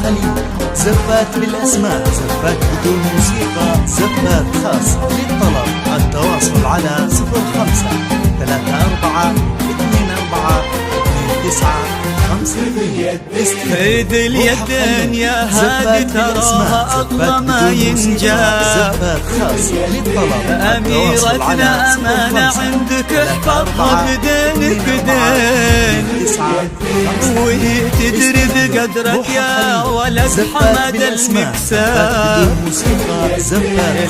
خليل. زفات بالأسماء، زفات بدون موسيقى، زفات خاص للطلب. التواصل على 05 34 24 29 52. ايد اليدين يا هادي تراها أغلى ما ينجاب. زفات خاص للطلب. أميرتنا أمانة عندك احفظها بدينك دين، وهي تدري بقدرك يا ولد حمد المكساب.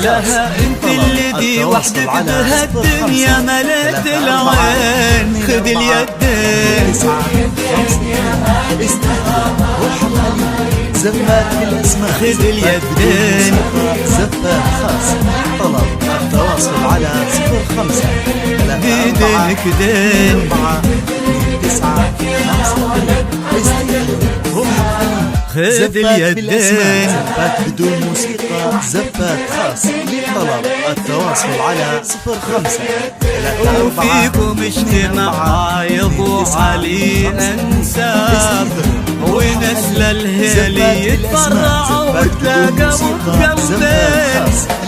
لها انت اللي دي وحدك بهالدنيا مليت العين. خذ اليدين زفات بالأسماء، خذ اليدين. زفات خاص للطلب. التواصل على 05 بيدينك دين. 29 52. خذ اليدين. زفات بدون موسيقى، زفات خاص للطلب. التواصل على 05 وفيكم اجتماع يضو علي انساب، ونسل الهيل يتفرع وتلاقوا بقلبين.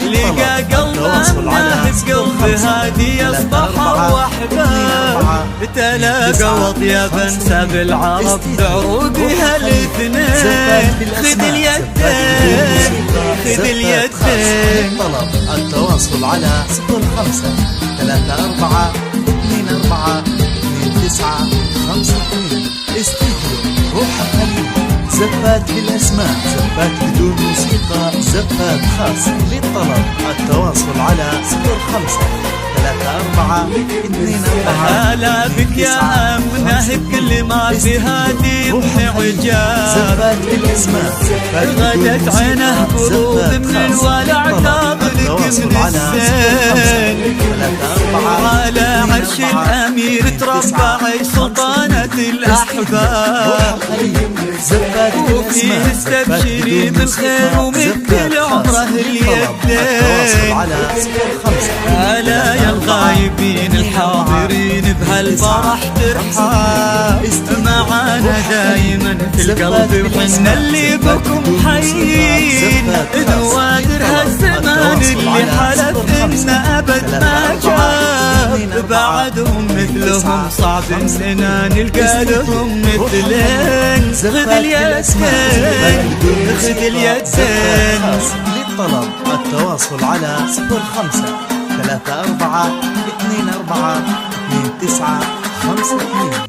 لقى قلبه بقلب هادي يصبح وحباب. تلاقوا اطيب انساب العرب بعروقها الاثنين. خذ اليدين، خذ اليدين. طلب التواصل على 05 34 24 29 52. استديو روح خليل. زفات بالأسماء، زفات بدون موسيقى، زفات خاص للطلب. التواصل على 05 34 24. هلا بك يا أمنة بكل ما في هادي من عجاب. زفات بالأسماء، زفات غدت عينه قروب من الولع قابلك من الزين. على عرش الأمير ترفع سلطانة الأحباب. وفيه استبشري بالخير ومثل عمره اليدين. ألا يا الغايبين الحاضرين بهالفرح ترحاب. معانا دايما في القلب وحنا اللي بكم حيين. نوادر هالزمان اللي حلف إن أبد ما جاب. بعدهم مثلهم صعب إننا نلقى لهم مثلين. خذ اليدين، خذ اليدين. للطلب التواصل على 05 34 24 29 52.